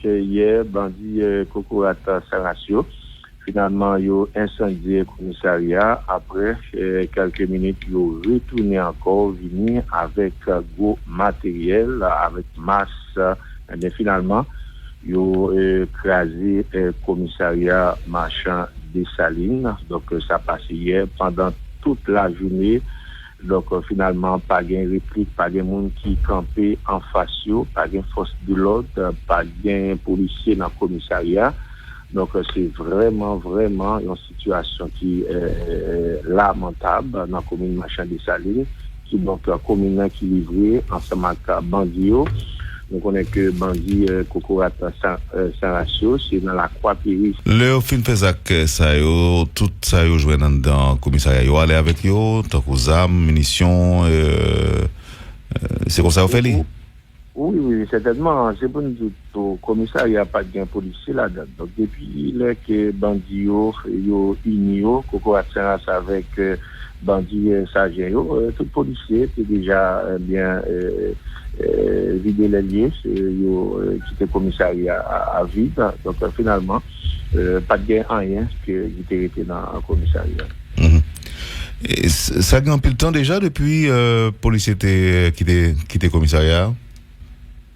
hier, bandit Kokorata Sarasio, finalement, ils ont incendié le commissariat. Après quelques minutes, ils ont retourné encore, venir avec gros matériel, avec masse. Et finalement, ils ont écrasé le commissariat marchand des Salines. Donc, ça passé hier pendant toute la journée. Donc, finalement, pas de réplique, pas de monde qui campait en face, pas de force de l'ordre, pas de policiers dans le commissariat. Donc, c'est vraiment une situation qui est lamentable dans la commune Marchand des Salines, qui donc la commune qui livrée ensemble avec Bandio. Donc, on est que Bandi Kokorata Sarasio, c'est dans la Croix-Péris. Le fin fait ça, tout ça, yo joué dans le commissariat. Yo allé avec yo, tant qu'aux armes, munitions, c'est comme ça, vous faites les? Oui, certainement. C'est pour nous dire au commissariat, il n'y a pas de policier là-dedans. Donc, depuis que Bandi yo uni yo, Kokorata Sarasio avec Bandi Sargent, tout policier était déjà bien vider les lieux, qui était commissariat à vide. Donc finalement, pas de gain en rien qui était dans le commissariat. Et ça a pris le temps déjà depuis policier quitté commissariat?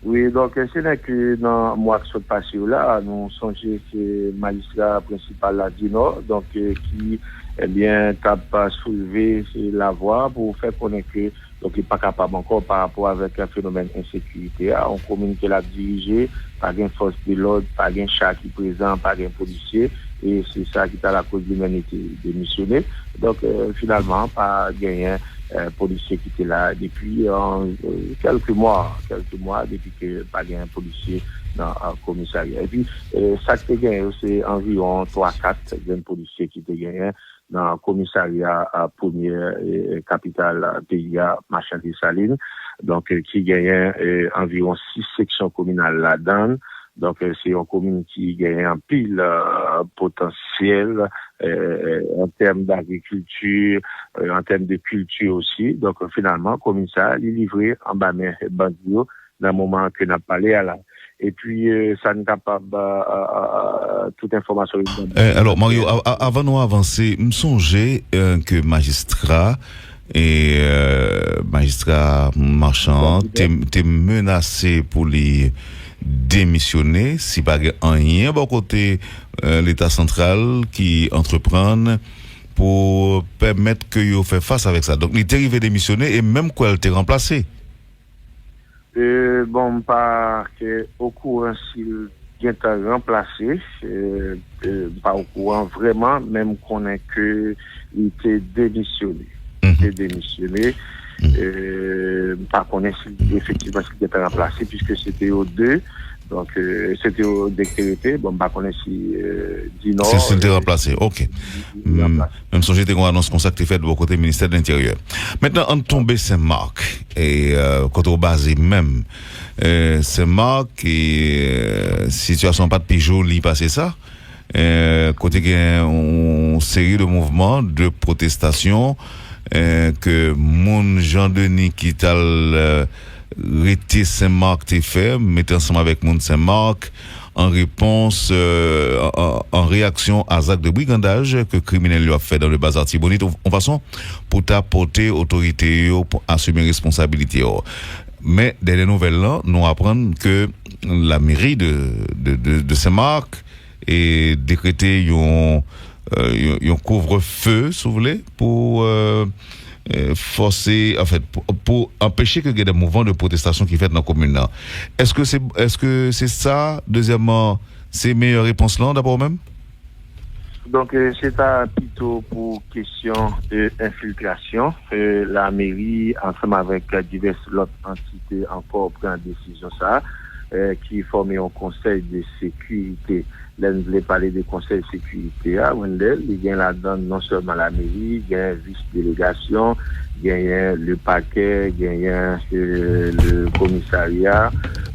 Oui, donc c'est là que dans le mois qui sont passés là, nous songeons que le magistrat principal là du Nord, donc qui tape soulever la voie pour faire connaître que donc il n'est pas capable encore par rapport avec un phénomène d'insécurité. On commune qu'il a dirigé, pas de force de l'ordre, pas de chat qui présent, pas de policier, et c'est ça qui est à la cause de l'humanité démissionné. Donc finalement, pas gagné policier qui était là depuis quelques mois depuis que pas gagné policier dans le commissariat. Et puis ça qui est gagné, c'est environ 3-4 policiers qui étaient gagnés dans le commissariat à première capitale pays Marchand des Salines, donc qui gagne environ 6 sections communales là-dedans. Donc c'est une commune qui gagne un pile potentiel en termes d'agriculture, en termes de culture aussi. Donc finalement, le commissariat est livré en bas de Bandio dans le moment que n'a parlé à la. Et puis, ça n'est capable toute information. Alors, Mario, avant de nous avancer, me songer que magistrat marchand, t'es menacé pour les démissionner si pas rien bon côté l'État central qui entreprend pour permettre que vous fait face avec ça. Donc, il t'est arrivé démissionner et même quoi, elle t'est remplacé. Bon, pas au courant s'il vient à remplacer, pas au courant vraiment, même qu'on est que il était démissionné. Pas connaître effectivement s'il était remplacé, puisque c'était au 2, donc c'était au décrété, bon, pas connaître si dit non. C'est c'était remplacé, ok. Même si j'étais qu'on annonce comme ça que tu fait de vos côtés ministère de l'Intérieur. Maintenant, on tombe Saint-Marc, et quand on base même, Saint-Marc, et situation pas de pigeon, li passé ça, côté qu'il y a une série de mouvements, de protestations, que mon Jean-Denis qui t'a Rété Saint-Marc t'es fait, mettez ensemble avec mon Saint-Marc en réponse, en réaction à acte de brigandage que criminel lui a fait dans le bazar Tibonite, en façon pour t'apporter autorité pour assumer responsabilité. Mais dès les nouvelles là, nous apprenons que la mairie de Saint-Marc est décrété un couvre-feu, si vous voulez, pour forcer, en fait, pour empêcher que il y ait des mouvements de protestation qui fait dans la commune. Est-ce que c'est ça? Deuxièmement, c'est meilleure réponse là, d'abord même? Donc, c'est plutôt pour question d'infiltration. La mairie, ensemble avec diverses autres entités, encore prend une décision ça, qui forme un conseil de sécurité. Là, nous voulons parler des conseils de sécurité à Wendel. Il y a là-dedans non seulement la mairie, il y a une vice-délégation, il y a le parquet, il y a le commissariat,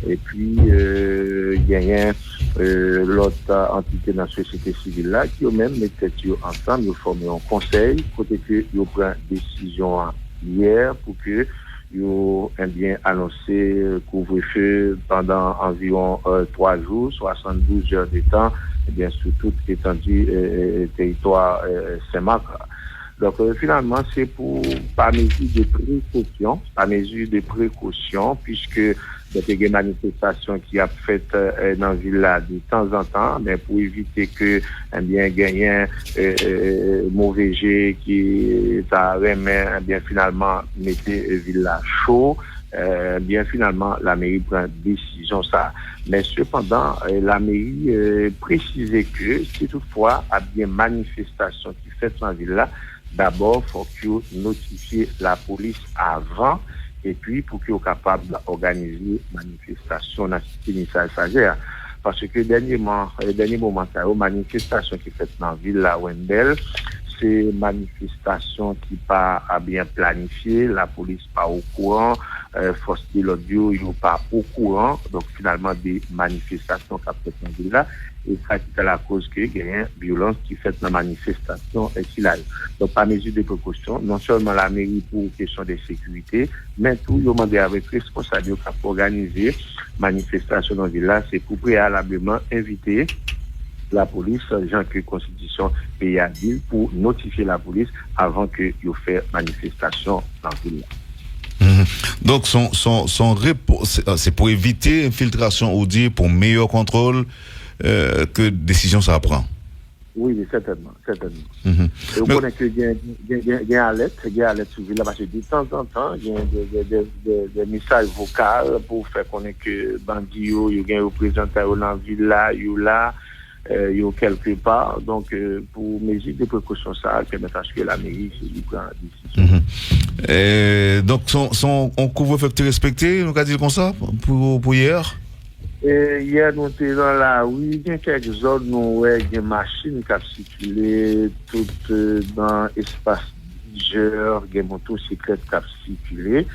et puis il y a l'autre entité dans la société civile là qui eux-mêmes mettent ensemble, ils forment un conseil, côté que ils prennent décision hier pour que bien annoncé couvre-feu pendant environ 3 jours, 72 heures de temps, bien sur toute étendue territoire Saint-Marc. Donc finalement, c'est par mesure de précaution, puisque il y a des manifestations qui a fait dans la ville là de temps en temps, mais pour éviter que gagnant mauvais jet qui bien finalement mettait ville là chaud. Bien finalement la mairie prend décision ça, mais cependant la mairie précisait que si toutefois il y a bien manifestation qui fait dans la ville là, d'abord faut que notifier la police avant, et puis pour qu'ils soient capables d'organiser manifestation dans la cité Sagère. Parce que dernier moment, ça y a manifestation qui fait dans la ville la Wendel, c'est manifestation qui pas à bien planifié, la police pas au courant, force de l'audio ils pas au courant, donc finalement des manifestations qui fait dans la ville là, et ça c'est la cause que il y a une violence qui fait dans la manifestation et qui là. Donc par mesure de précaution, non seulement la mairie pour question de sécurité, mais tout ils ont demandé avec responsable pour organiser manifestation dans la ville là, c'est pour préalablement inviter la police, gens que Constitution pays a dit, pour notifier la police avant que vous fassiez manifestation dans le ville. Donc, c'est pour éviter infiltration ou dire pour meilleur contrôle que décision ça prend. Oui, certainement. Et vous connaissez que il y a alerte sur ville parce que de temps en temps, il y a des messages vocaux pour faire connaître que bandits, il y a un représentant dans la ville là, quelque part. Donc, pour mesure de précaution, ça permet à ce que la mairie prenne une décision. Donc, on couvre-feu respecté, nous avons dit comme ça, pour hier? Hier, nous étions dans la rue, il y a quelques zones où il y a des machines qui ont circulé, toutes dans l'espace 10 heures, il y a des motocyclettes qui ont circulé.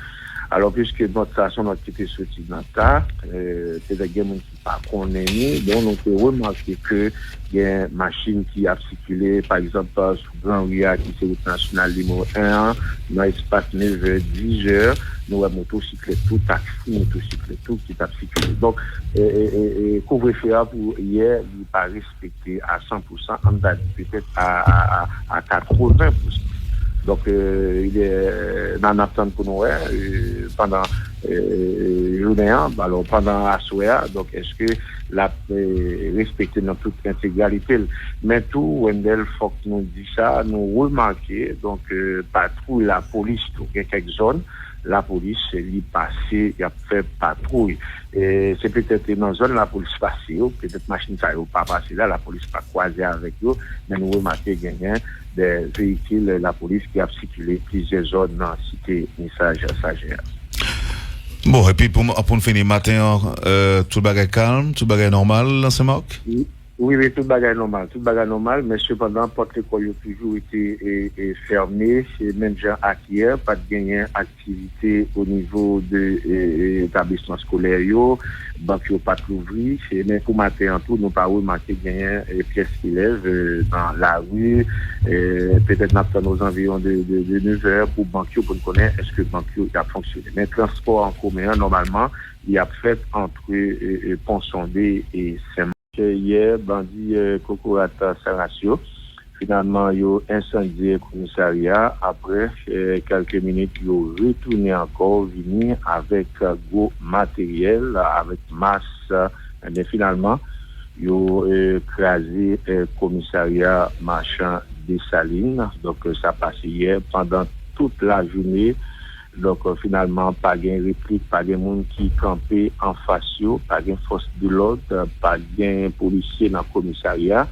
Alors, puisque notre station, notre était sortie dans ta, c'est des gens qui ne sont pas connus, donc on peut remarquer que il y a une machine qui a circulé, par exemple, sur Grand Ria, qui est route nationale numéro 1, dans l'espace 9h, 10h, nous avons motocyclette tout, taxi, motocyclette tout qui a circulé. Donc, couvre-feu pour hier, il n'est pas respecté à 100%, on a dit peut-être à 80%. Donc, il est dans l'attente pour nous pendant journée, alors pendant la soirée. Donc, est-ce que la respecter dans toute intégralité? Mais tout, Wendel, faut que nous dit ça, nous remarquer, donc, patrouille la police, tout, il y a quelques zones. La police, elle est passée, il a fait patrouille. Et c'est peut-être dans la zone la police passée, peut-être machine ça n'a pas passé là, la police pas croisée avec eux, mais nous remarquons qu'il y a des véhicules, la police qui a circulé plusieurs zones dans la cité Sagère. Bon, et puis pour finir matin, tout le bagage calme, tout le bagage normal dans Saint-Marc? Oui, tout le bagage normal, mais cependant, porte l'école a toujours été fermée, c'est même gens hier, pas de gagner activité au niveau de l'établissement scolaire, banque pas l'ouvrir, mais pour matin en tout, nous pas remarqué gagner pièces qui lèvent dans la rue, peut-être nous aux environs de 9h pour banque pour connaître est-ce que banque a fonctionné. Mais transport en commun, normalement, il a fait entre Pont-Sondé et Saint-Marc. Hier, bandit Kokorata Sarasio, finalement, ils ont incendié le commissariat. Après quelques minutes, ils ont retourné encore, venir avec gros matériel, avec masse. Mais finalement, ils ont écrasé le commissariat marchand des Salines. Donc, ça passe hier pendant toute la journée. Donc, finalement, pas de réplique, pas de monde qui campait en face, pas de force de l'ordre, pas de policiers dans le commissariat.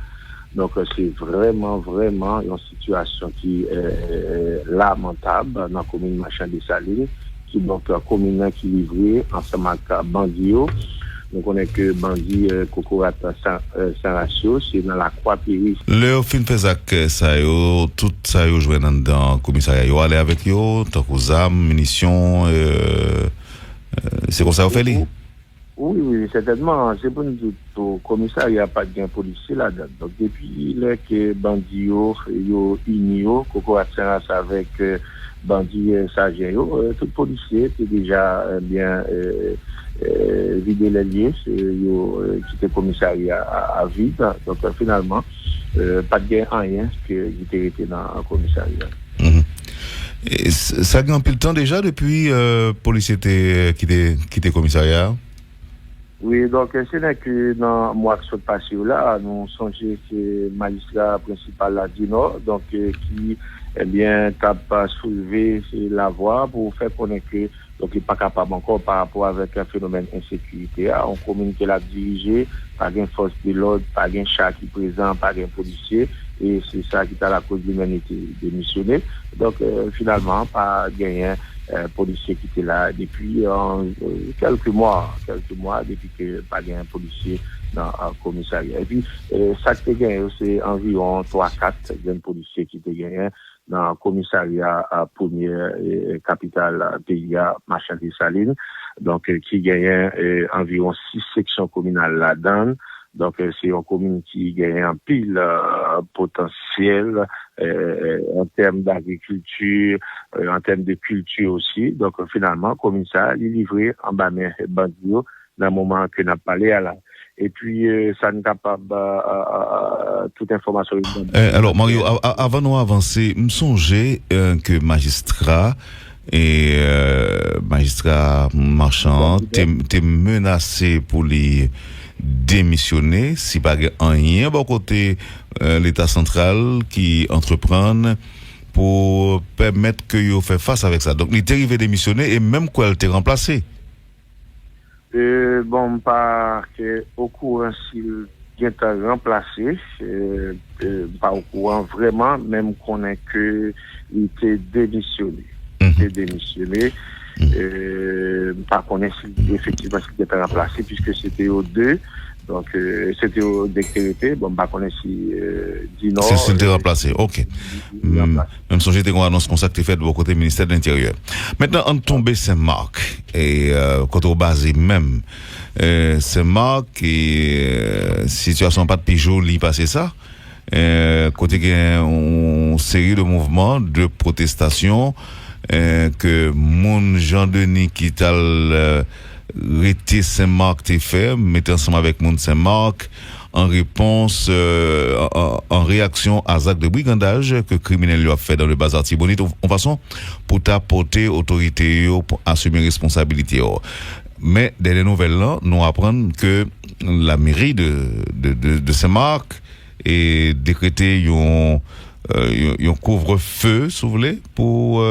Donc, c'est vraiment une situation qui est lamentable dans la commune Marchand des Salines, qui donc la commune qui livrée ensemble avec Bandio. Donc, on est que Bandi Kokorata Sarasio, c'est dans la Croix-Péris. Le fin Fezak, ça yo, tout ça yo joué dans le commissariat. Yo allé avec yo, tant qu'aux armes, munitions, c'est comme ça, vous faites li? Oui, certainement. C'est pour nous dire, au commissariat, il n'y a pas de policier là-dedans. Donc, depuis que Bandi yo uni Kokorata Sarasio avec bandits sagés, tout policier était déjà bien vidé les liens, qui était commissariat à vide. Donc finalement, pas de gain en rien qui était dans le commissariat. Et ça a pris le temps déjà depuis policier quitté commissariat? Oui, donc c'est là que dans le mois qui sont passés là, nous songeons que le magistrat principal là du Nord, donc qui eh bien t'a soulevé la voix pour faire connaître que donc il n'est pas capable encore par rapport avec un phénomène d'insécurité. On commune qu'il a dirigé par une force de l'ordre, par un chat qui présent, par un policier, et c'est ça qui est à la cause de l'humanité démissionné. Donc finalement, pas gagné. Policier qui était là depuis quelques mois depuis que pas un policier dans le commissariat. Et puis ça qui était gagné, c'est environ 3-4 jeunes policiers qui étaient gagnés dans le commissariat à première capitale pays Machin des Salines, donc qui gagnait environ 6 sections communales là-dedans. Donc, c'est une commune qui gagne un pile potentiel en termes d'agriculture, en termes de culture aussi. Donc, finalement, la commune ça, il est livré en bas de Bandio dans le moment que n'a parlé à la. Et puis, ça n'est capable toute information. Alors, Mario, avant de nous avancer, me songez que magistrat marchand, t'es menacé pour les démissionner si pas rien bon côté l'État central qui entreprend pour permettre que yo fait face avec ça. Donc il est arrivé démissionner et même quoi elle t'est remplacé. Bon pas que au courant s'il vient remplacé pas au courant vraiment même qu'on est que il était démissionné. Par contre, effectivement, c'était pas remplacé puisque c'était au 2, donc c'était au décrété. Bon, par contre, si dit non. C'était remplacé, ok. Même si j'étais qu'on annonce comme ça que tu fait de vos côtés ministère de l'Intérieur. Maintenant, on tombe Saint-Marc et quand on base même Saint-Marc et situation pas de pigeon, li passé ça. Côté qu'il y a une série de mouvements de protestation. Que mon Jean-Denis qui t'a rété Saint-Marc t'es fait, mettez ensemble avec mon Saint-Marc en réponse, en réaction à actes de brigandage que criminel lui a fait dans le bazar Tibonite, en façon pour t'apporter autorité pour assumer responsabilité. Mais dès les nouvelles là, nous apprenons que la mairie de Saint-Marc est décrété un couvre-feu, si vous voulez, pour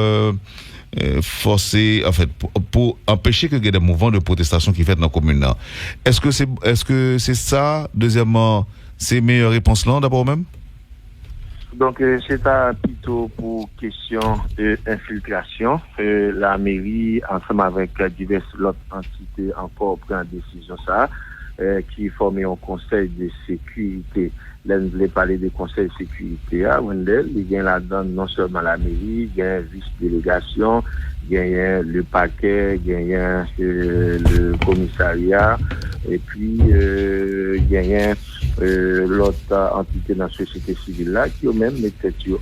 forcer, en fait, pour empêcher que y ait des mouvements de protestation qui fait dans la commune. Est-ce que c'est ça? Deuxièmement, c'est meilleure réponse là, d'abord même? Donc, c'est plutôt pour question d'infiltration. La mairie, ensemble avec diverses autres entités, encore prend une décision ça, qui forme un conseil de sécurité. Là, nous voulons parler des conseils de sécurité à Wendel. Il y a là-dedans non seulement la mairie, il y a une vice-délégation, il y a le parquet, il y a le commissariat, et puis il y a l'autre entité dans la société civile là qui ont même mis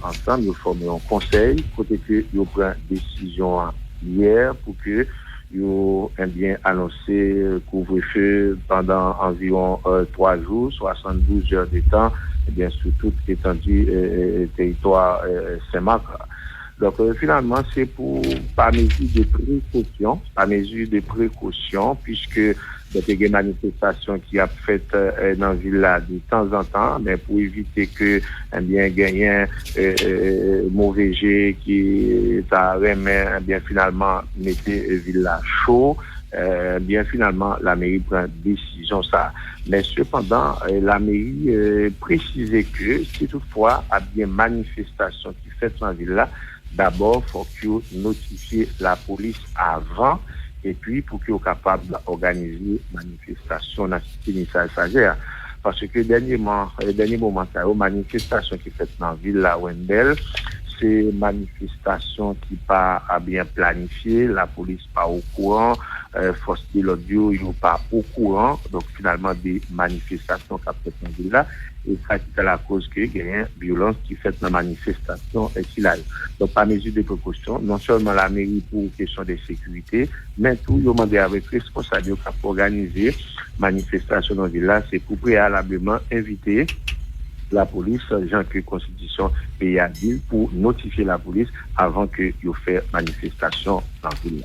ensemble, ils forment un conseil, côté que ils prennent décision hier pour que ils ont bien annoncé couvre-feu pendant environ 3 jours, 72 heures de temps, et bien sur toute étendue territoire Saint-Marc. Donc finalement, c'est par mesure de précaution, puisque il y a des manifestations qui a fait dans la ville là de temps en temps, mais pour éviter que gagnant mauvais jet qui t'a remis bien finalement mettez ville là chaud. Bien finalement la mairie prend décision ça, mais cependant la mairie précisait que si toutefois il y a bien manifestation qui fait dans la ville là, d'abord faut que notifier la police avant. Et puis, pour qu'ils soient capables d'organiser manifestation dans la cité Sagère. Parce que dernier moment, ça y a une manifestation qui est faite dans la ville, la Wendel, c'est manifestation qui pas à bien planifié, la police pas au courant, force de l'audio ils pas au courant, donc finalement des manifestations qui a fait dans ville là, et ça c'est la cause que il y a une violence qui fait dans la manifestation et qui là. Donc par mesure de précaution, non seulement la mairie pour question de sécurité, mais tout ils demandé avec responsable qui organiser manifestation dans ville là, c'est pour préalablement inviter la police, gens que Constitution pays a dit pour notifier la police avant que vous fait manifestation dans le ville.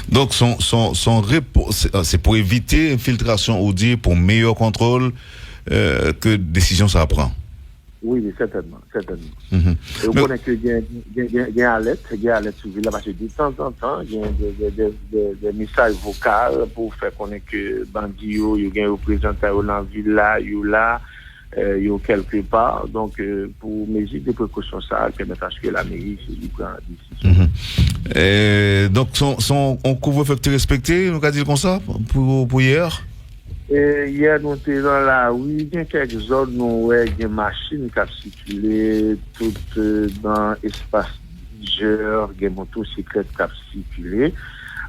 Donc, c'est pour éviter infiltration ou dire pour meilleur contrôle que décision ça prend. Oui, certainement. Et vous connaissez que il y a alerte sur ville parce que de temps en temps, il y a des messages vocaux pour faire connaître que bandits, il y a un représentant dans la ville là, yo quelque part, donc pour mesure de précaution ça permettre à ce que la mairie prend décision. Donc on couvre-feu respecté, nous qu'a dit comme ça pour hier. Hier nous étions dans la rue, il y a quelques zones où il y a des machines qui circulent tout dans l'espace Niger, des motocyclettes qui circulent.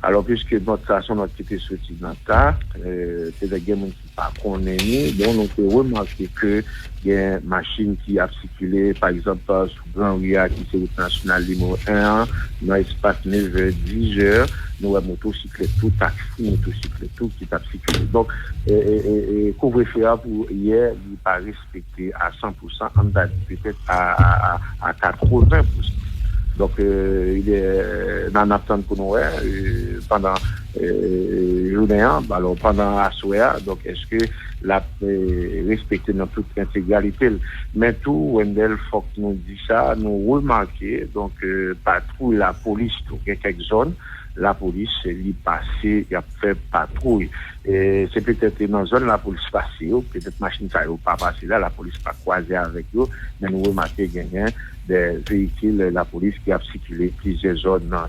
Alors, puisque notre station a été sortie dans ça, c'est des gens qui ne sont pas connus, donc on peut remarquer que il y a une machine qui a circulé, par exemple, sur Grand Ria, qui est route nationale numéro 1, dans l'espace 9h-10h, nous avons motocyclette, tout taxi, motocyclette, tout qui a circulé. Donc, couvre-feu pour hier, il n'est pas respecté à 100%, on a dit peut-être à 80%. Donc, il est dans l'attente pour nous pendant journée, alors pendant la soirée. Donc, est-ce que la respecter dans toute intégralité? Mais tout, Wendell, faut que nous dit ça, nous remarquons, donc, patrouille la police, dans quelques zones, la police, elle est passée, il a fait patrouille. Et c'est peut-être dans la zone la police passée, peut-être machine ça n'a pas passé là, la police pas croisée avec eux, mais nous remarquons qu'il y a des véhicules, la police qui a circulé plusieurs zones dans